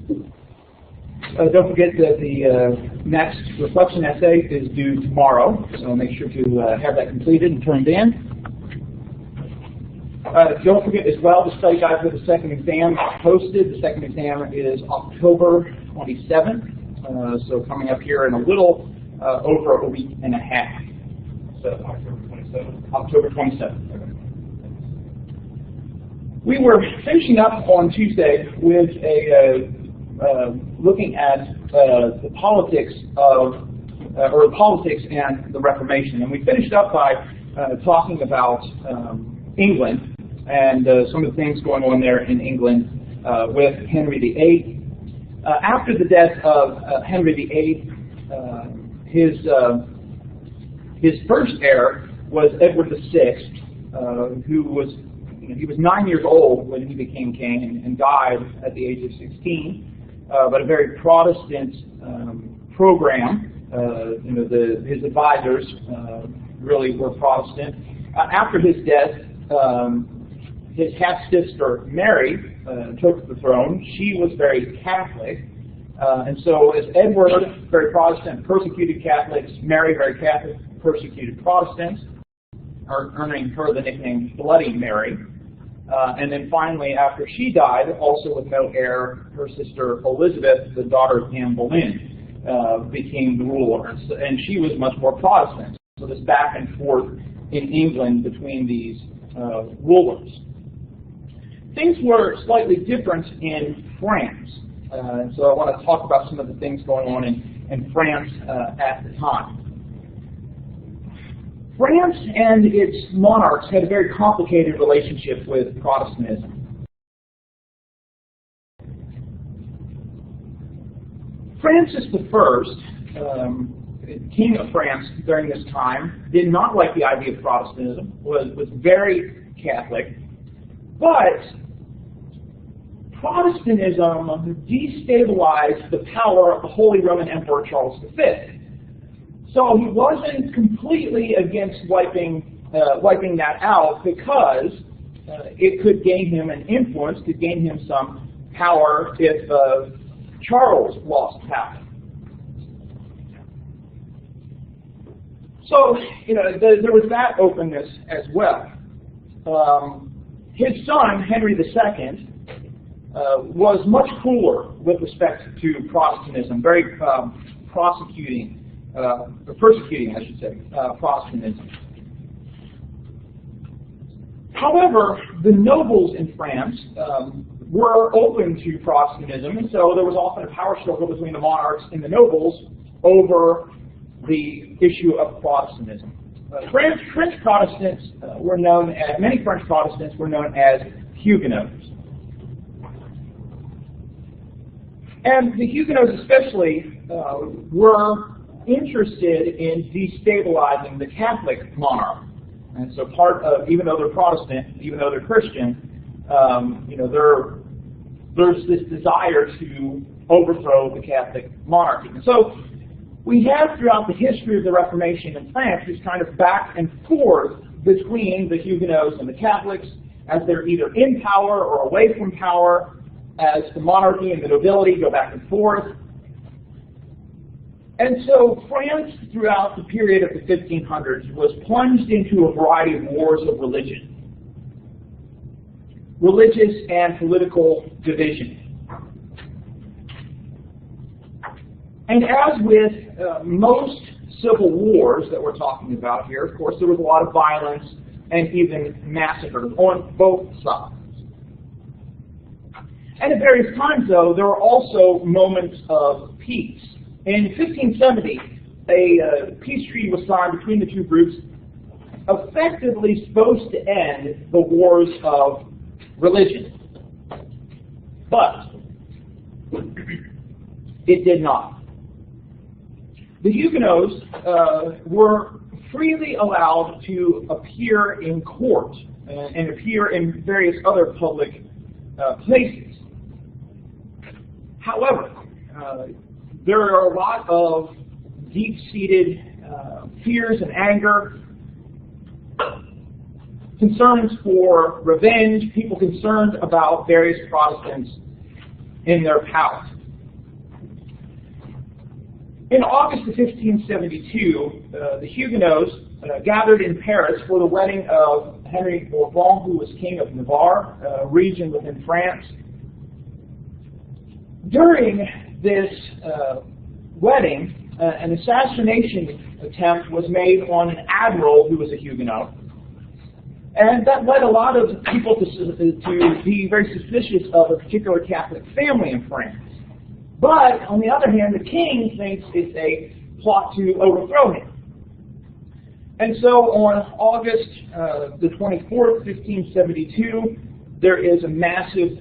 Don't forget that the next reflection essay is due tomorrow, so make sure to have that completed and turned in. Don't forget as well the study guide for the second exam is posted. The second exam is October 27th, so coming up here in a little over a week and a half. So October 27th. October 27th. Okay. We were finishing up on Tuesday with a looking at the politics of or politics and the Reformation, and we finished up by talking about England and some of the things going on there in England with Henry VIII. After the death of Henry VIII, his first heir was Edward VI, who was he was 9 years old when he became king and died at the age of 16. But a very Protestant program. His advisors really were Protestant. After his death, his half-sister Mary took the throne. She was very Catholic, and so as Edward, very Protestant, persecuted Catholics, Mary, very Catholic, persecuted Protestants, earning her the nickname Bloody Mary. And then finally, after she died, also with no heir, her sister Elizabeth, the daughter of Anne Boleyn, became the ruler, and she was much more Protestant. So this back and forth in England between these rulers. Things were slightly different in France. So I want to talk about some of the things going on in France at the time. France and its monarchs had a very complicated relationship with Protestantism. Francis I, King of France during this time, did not like the idea of Protestantism, was very Catholic, but Protestantism destabilized the power of the Holy Roman Emperor Charles V. So he wasn't completely against wiping that out because it could gain him an influence, could gain him some power if Charles lost power. So, there was that openness as well. His son, Henry II, was much cooler with respect to Protestantism, very persecuting, I should say, Protestantism. However, the nobles in France were open to Protestantism, and so there was often a power struggle between the monarchs and the nobles over the issue of Protestantism. French Protestants were known as, many French Protestants were known as Huguenots. And the Huguenots especially were interested in destabilizing the Catholic monarch. And so part of, even though they're Protestant, even though they're Christian, there's this desire to overthrow the Catholic monarchy. And so we have throughout the history of the Reformation in France this kind of back and forth between the Huguenots and the Catholics as they're either in power or away from power, as the monarchy and the nobility go back and forth. And so France, throughout the period of the 1500s, was plunged into a variety of wars of religion, religious and political division. And as with most civil wars that we're talking about here, of course, there was a lot of violence and even massacres on both sides. And at various times, though, there were also moments of peace. In 1570, a peace treaty was signed between the two groups, effectively supposed to end the wars of religion. But it did not. The Huguenots were freely allowed to appear in court and appear in various other public places. However, there are a lot of deep-seated fears and anger, concerns for revenge, people concerned about various Protestants in their power. In August of 1572, the Huguenots gathered in Paris for the wedding of Henry Bourbon, who was King of Navarre, a region within France. During this wedding, an assassination attempt was made on an admiral who was a Huguenot. And that led a lot of people to be very suspicious of a particular Catholic family in France. But, on the other hand, the king thinks it's a plot to overthrow him. And so on August the 24th, 1572, there is a massive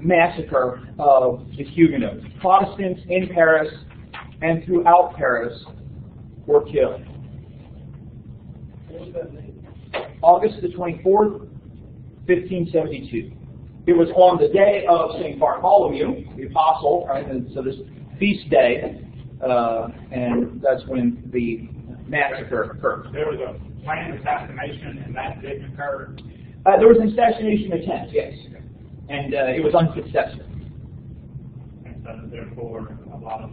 massacre of the Huguenots. Protestants in Paris and throughout Paris were killed. August the 24th, 1572. It was on the day of St. Bartholomew, the Apostle, right? And so this feast day, and that's when the massacre occurred. There was a planned assassination, and that didn't occur. There was an assassination attempt, yes, and it was unsuccessful. And so, therefore, a lot of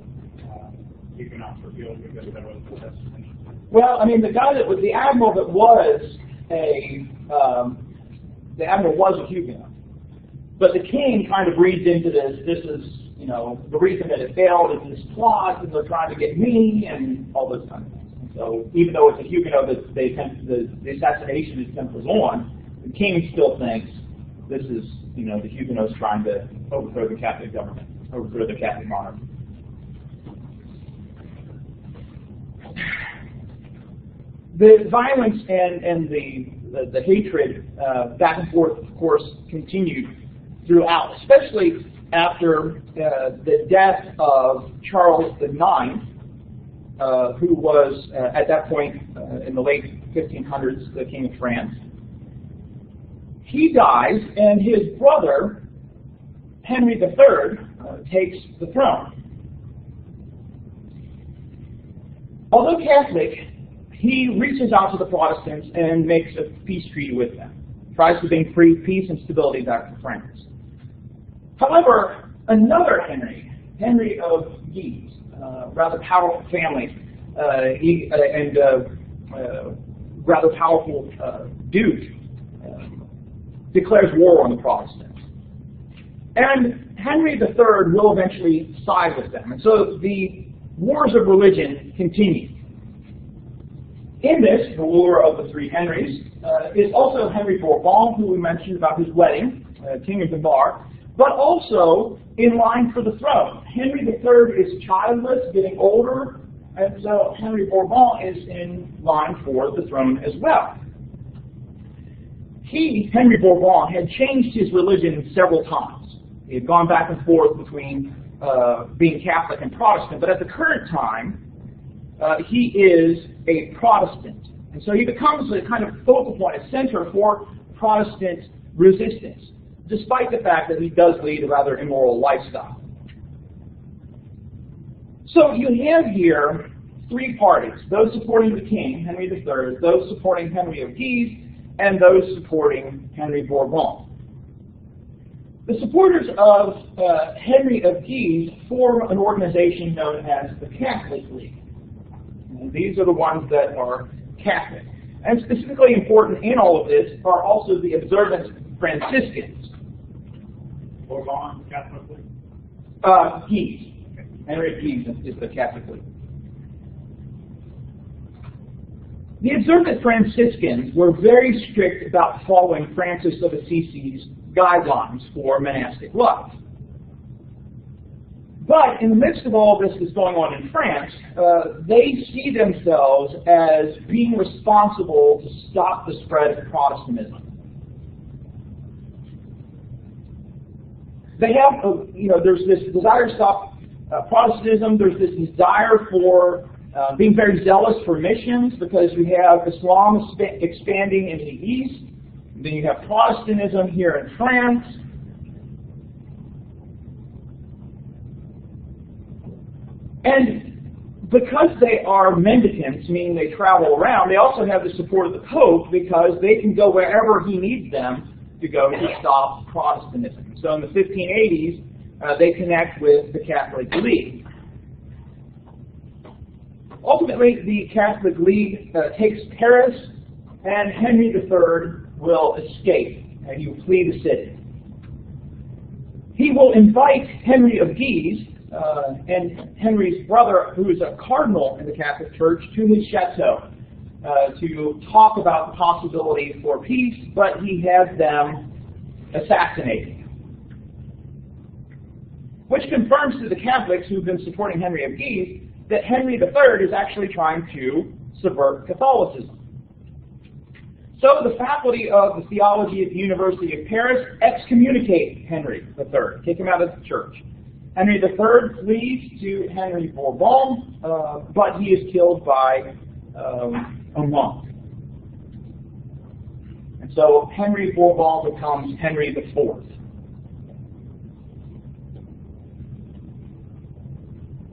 Huguenots were killed because there was an assassination. Well, I mean, the admiral that was the admiral was a Huguenot, but the king kind of reads into this. This is, the reason that it failed is this plot, and they're trying to get me, and all those kind of things. And so, even though it's a Huguenot that the assassination attempt was on, the king still thinks this is, the Huguenots trying to overthrow the Catholic government, overthrow the Catholic monarchy. The violence and the hatred back and forth, of course, continued throughout, especially after the death of Charles IX, who was at that point in the late 1500s the King of France. He dies, and his brother, Henry III, takes the throne. Although Catholic, he reaches out to the Protestants and makes a peace treaty with them, tries to bring peace and stability back to France. However, another Henry of Guise, rather powerful family, rather powerful duke, declares war on the Protestants. And Henry III will eventually side with them. And so the wars of religion continue. In this, the ruler of the three Henrys is also Henry Bourbon, who we mentioned about his wedding, King of Navarre, but also in line for the throne. Henry III is childless, getting older, and so Henry Bourbon is in line for the throne as well. Henry Bourbon, had changed his religion several times. He had gone back and forth between being Catholic and Protestant, but at the current time, he is a Protestant. And so he becomes a kind of focal point, a center for Protestant resistance, despite the fact that he does lead a rather immoral lifestyle. So you have here three parties, those supporting the king, Henry III, those supporting Henry of Guise, and those supporting Henry Bourbon. The supporters of Henry of Guise form an organization known as the Catholic League. And these are the ones that are Catholic. And specifically important in all of this are also the observant Franciscans. Bourbon, Catholic League? Guise. Henry of Guise is the Catholic League. The observant Franciscans were very strict about following Francis of Assisi's guidelines for monastic life. But in the midst of all this that's going on in France, they see themselves as being responsible to stop the spread of Protestantism. They have, there's this desire to stop Protestantism. There's this desire for being very zealous for missions, because you have Islam expanding in the East. Then you have Protestantism here in France. And because they are mendicants, meaning they travel around, they also have the support of the Pope, because they can go wherever he needs them to go to stop Protestantism. So in the 1580s, they connect with the Catholic League. Ultimately, the Catholic League takes Paris, and Henry III will escape, and he will flee the city. He will invite Henry of Guise, and Henry's brother, who is a cardinal in the Catholic Church, to his chateau to talk about the possibility for peace, but he has them assassinated. Which confirms to the Catholics who've been supporting Henry of Guise that Henry III is actually trying to subvert Catholicism. So the faculty of the theology at the University of Paris excommunicate Henry III, take him out of the church. Henry III flees to Henry Bourbon, but he is killed by a monk. And so Henry Bourbon becomes Henry IV.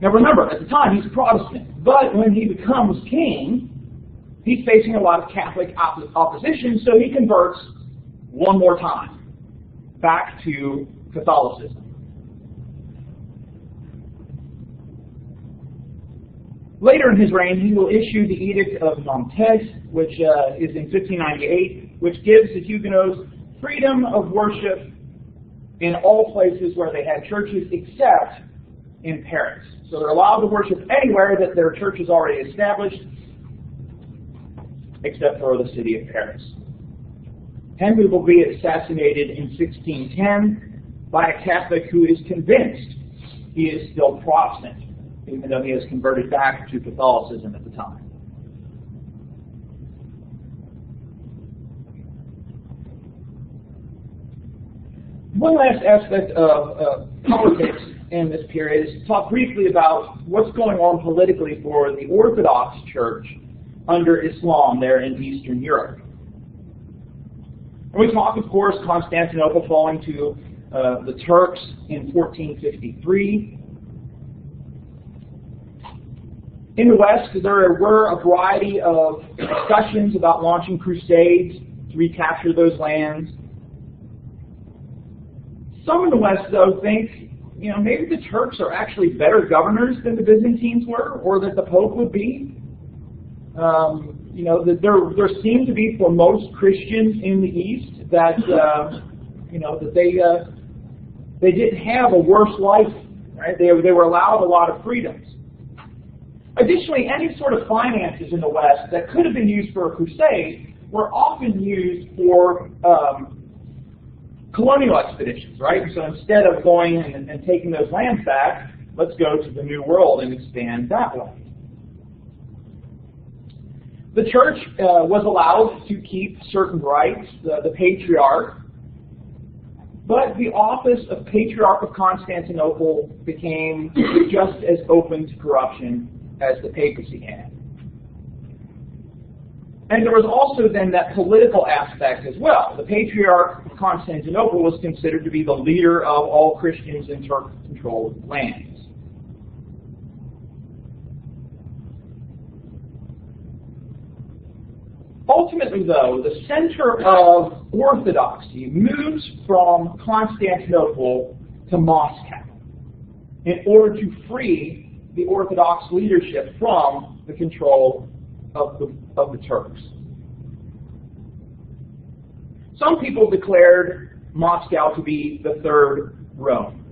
Now remember, at the time he's a Protestant, but when he becomes king, he's facing a lot of Catholic opposition, so he converts one more time back to Catholicism. Later in his reign, he will issue the Edict of Nantes, which is in 1598, which gives the Huguenots freedom of worship in all places where they had churches except in Paris. So they're allowed to worship anywhere that their church is already established, except for the city of Paris. Henry will be assassinated in 1610 by a Catholic who is convinced he is still Protestant, even though he has converted back to Catholicism at the time. One last aspect of politics in this period is to talk briefly about what's going on politically for the Orthodox Church under Islam there in Eastern Europe. And we talk, of course, Constantinople falling to the Turks in 1453. In the West, there were a variety of discussions about launching crusades to recapture those lands. Some in the West, though, think maybe the Turks are actually better governors than the Byzantines were, or that the Pope would be. That there seemed to be, for most Christians in the East, that that they didn't have a worse life. Right? They were allowed a lot of freedoms. Additionally, any sort of finances in the West that could have been used for a crusade were often used for colonial expeditions, right? So instead of going and taking those lands back, let's go to the New World and expand that way. The church was allowed to keep certain rights, the patriarch, but the office of Patriarch of Constantinople became just as open to corruption as the papacy had. And there was also then that political aspect as well. The Patriarch of Constantinople was considered to be the leader of all Christians in Turk-controlled lands. Ultimately, though, the center of orthodoxy moves from Constantinople to Moscow in order to free the Orthodox leadership from the control of the Turks. Some people declared Moscow to be the third Rome.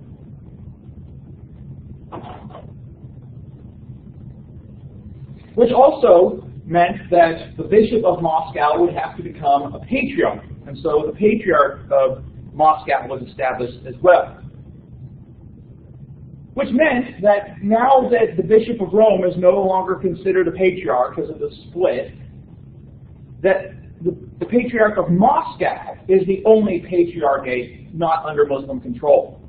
Which also meant that the bishop of Moscow would have to become a patriarch. And so the patriarch of Moscow was established as well. Which meant that now that the Bishop of Rome is no longer considered a patriarch because of the split, that the Patriarch of Moscow is the only patriarchate not under Muslim control.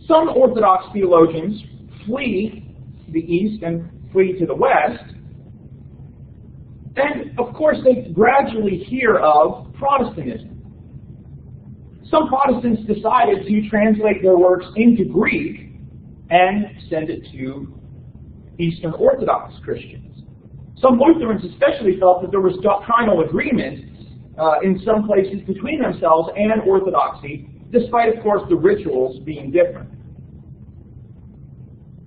Some Orthodox theologians flee to the east and flee to the west, and of course they gradually hear of Protestantism. Some Protestants decided to translate their works into Greek and send it to Eastern Orthodox Christians. Some Lutherans especially felt that there was doctrinal agreement in some places between themselves and Orthodoxy, despite, of course, the rituals being different.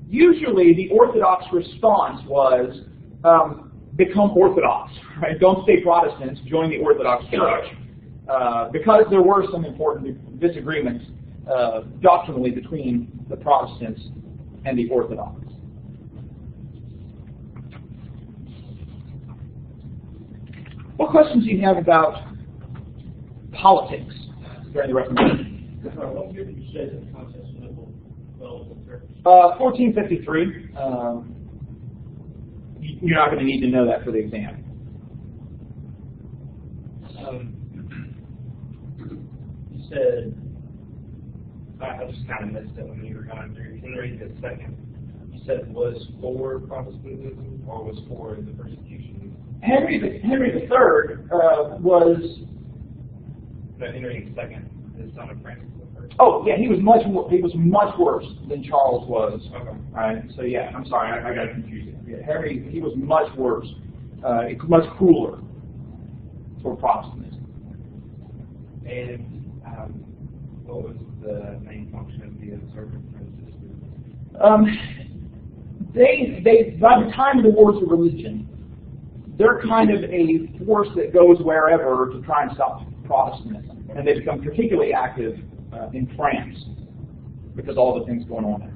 usually the Orthodox response was become Orthodox, right? Don't stay Protestants, join the Orthodox Church. Because there were some important disagreements doctrinally between the Protestants and the Orthodox. What questions do you have about politics during the Reformation? What year did you say the Constantinople fell? 1453. You're not going to need to know that for the exam. You said, I just kind of missed it when you were going through Henry II. You said was for Protestantism or was for the persecution? Henry III was. No, Henry II, the son of Francis I. Oh yeah, he was much worse than Charles was. Okay. Right. So yeah, I'm sorry, I got confused. Yeah, Henry, he was much worse, much crueler for Protestantism. And what was the main function of the observant sisters? They by the time of the Wars of Religion, they're kind of a force that goes wherever to try and stop Protestantism, and they become particularly active in France because of all the things going on there.